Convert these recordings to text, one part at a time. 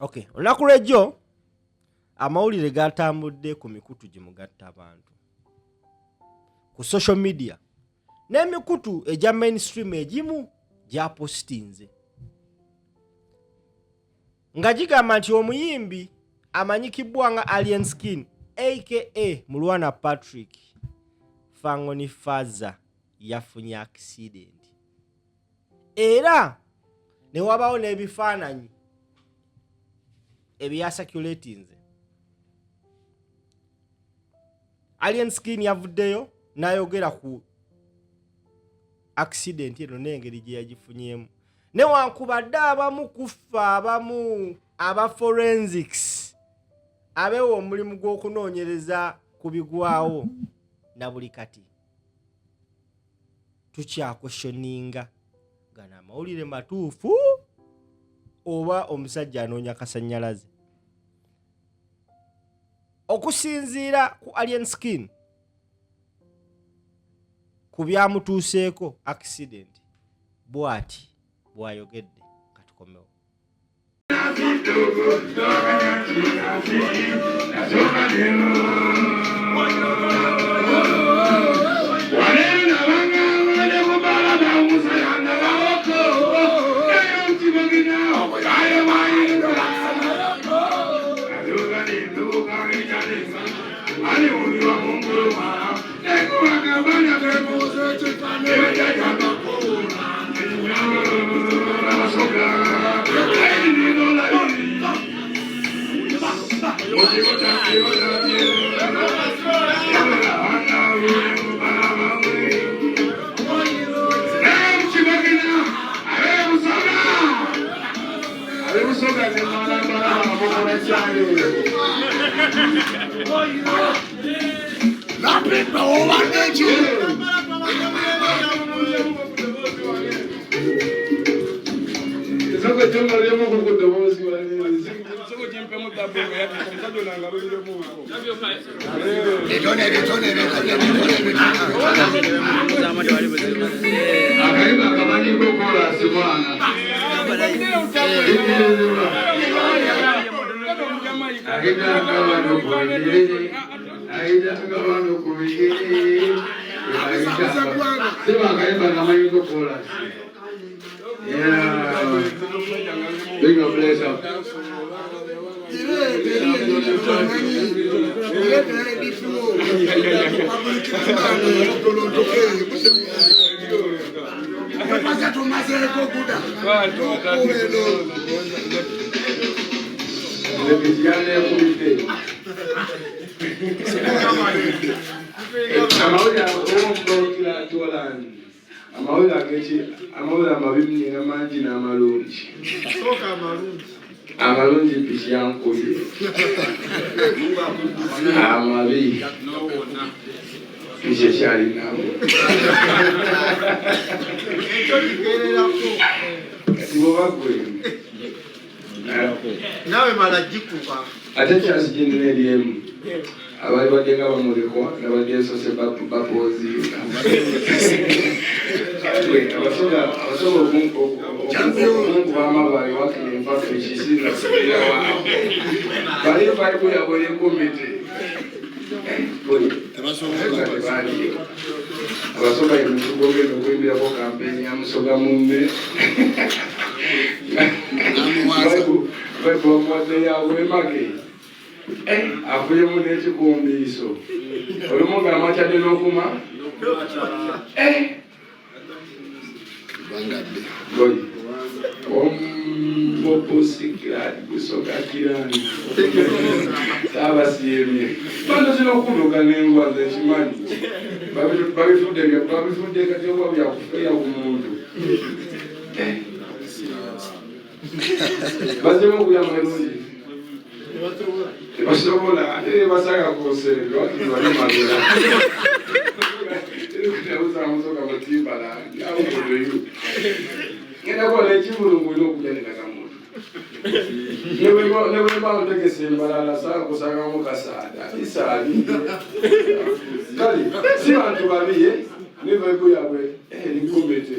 Okay, olunaku lw'ejjo amawulire gatambudde ku mikutu gye mugatta abantu ku social media n'emikutu egya mainstream egimu gyapositinze nga gigamba nti omuyimbi amanyikibwa nga Alien Skin aka Mulwana Patrick Fangoni Faza yafunye accident era ne wabawo n'ebifaananyi ebyasakulatinze. Alien Skin yavuddeyo n'ayogera ku accident eno n'engeri gye yagifunyemu newankubadde abamu kufa abamu aba forensics abeewa omulimu gw'okunoonyereza ku bigwawo na buli kati tukyakwestioninga gana amawulire matuufu oba omusajja anoonya kasannyalaze. Okusinziira ku Alien Skin ku byamutuuseeko accident bw'ati bw'ayogedde katukomewo. Amalungi pisi yankubye amabi pisi ekyali nabo sibobagwe nawe mala jikupa ate kyasiginira eryemu abali badenga bamulekwa nabadde ensose bapoziika abasobola omuntu bamabaali wakira empaka ekisiza kuira waawo bali balikuyabona ekomite abasoga emusuga ogenda okwimbirako kampeni ya musoga mumme bamuwadde yawemage afuyemu n'ekikumbiiso olumu ng'amakyadde n'okuma omuboposikirani gusoka kirani saabasiemye bantu zina okuduka n'engwaza ekimanyi babifudde kati oba byakufeya ku muntu bazemu okuyamba nungi tebasobola basaka kusereka wakibalemagira uzamusoka mutimbala awukoleyo ngenda kola ekibulungu ino okujaniraga muntu nebwemba ntegesa embalala sakusagamu kasaada isaali kale si bantu babiye nebaibu yabwe nikumete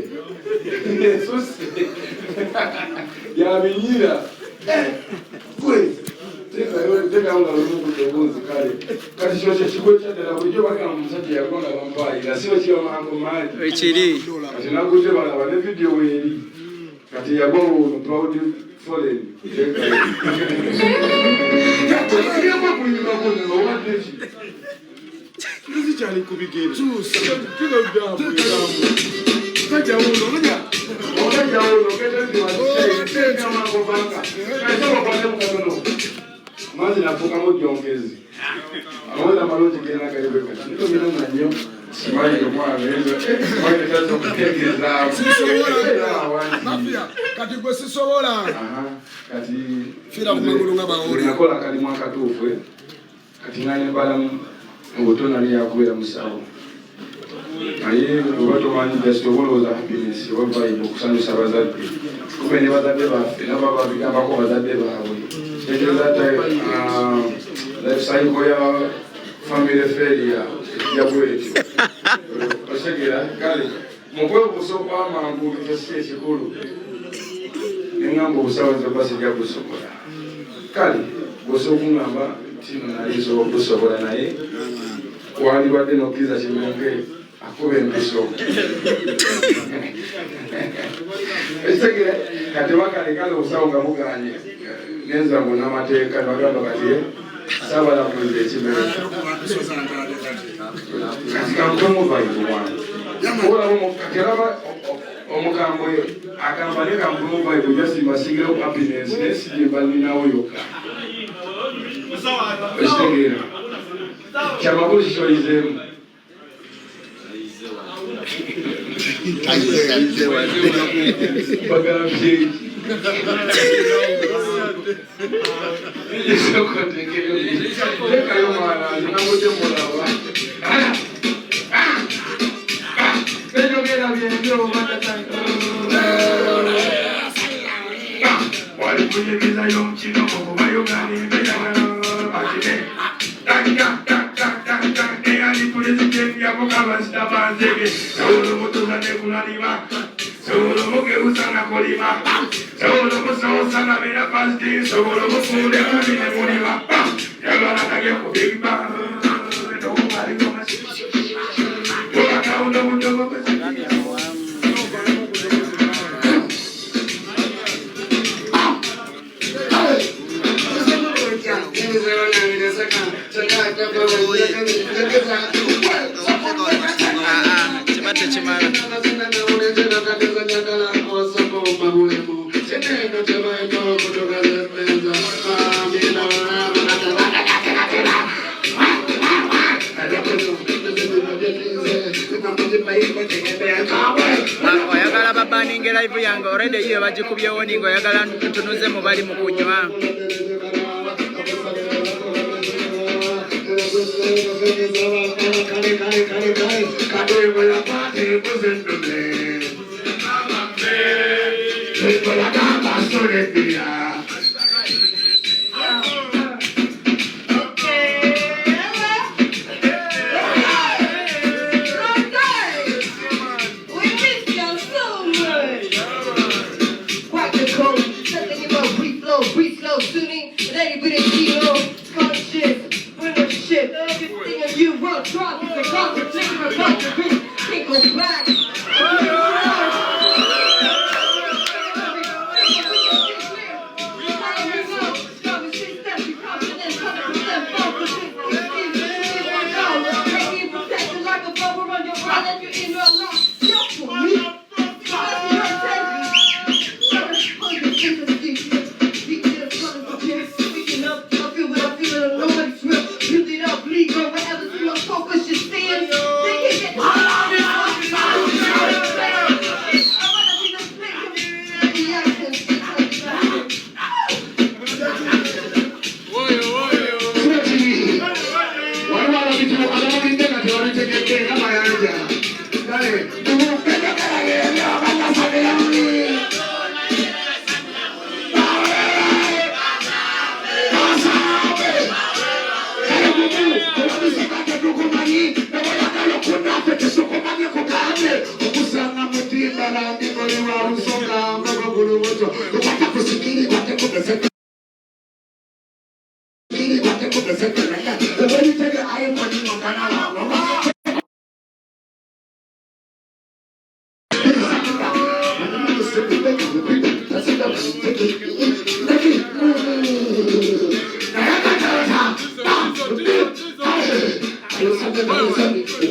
susi yabinyira nga lumu kutebuuzi kale kati kino kyekigwe kyaddala bulijjo bagamba omusajja yagwa nga bampaayira si bakibamango maali ekiri kati naguze balaba ne vidiyo weeri kati yagwa ono proud foreign yagwa kulimako nno obaddeki Nzikyali ku bigere. Mazi nafukamu gyongezi. Amaweza malungi genda galibeka. Nito binona nnyo. Simanyi omwana enzo. Simanyi tazo kutegeeza. Mafia kati gwe sisobola. Kati fira ku magulu nga bawuli. Nakola kalimu akatuufu. Kati ngane mbalamu obutono ali yakubeera musawo. Naye oba tomanyi just obolowooza happiness oba vibe okusanyusa abazadde. Kumbe ne bazadde baffe nabo babigambako bazadde baabwe. Life cycle ya family failure ya bwetyo. Otegera kale mukwebuusa okw'amangu ekyo ekikulu. Engamba obusawo basijja kusobola. Kale bw'osa okungamba tino nalizo okusobola naye wandibadde n'okkiriza kimenke akuba empiso. Ekitegere kati bakalekale obusawo nga buganye genza mu n'amateeka nibagamba kati saabalamuzi ekimenke kati kamukwemu vibe wange olaba kati olaba omukambwe agamba ne kamukwemu vibe jasimbasigirawo happiness nesijimba ninawo yokka ekitegeera kyamakulu kikyoyizeemu bagambye lekayo mwana ninamude mulaba ebyogera byebyo wali kuyimizayo omukino okubayogana embeera eyali pulezidenti yavugabasita banzege sawolo mutuza nekulaliba sawolo mugeusana kolima sawolo musawosana bera pasiti sawolo mufunde kabine muliba yagalanage ku bigba okakawuno mudogo oyagala babaninga live yange already iyo bagikubyewo ninga oyagala ntunuze mu bali mu kunywa Feel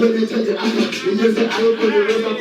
When they take it, I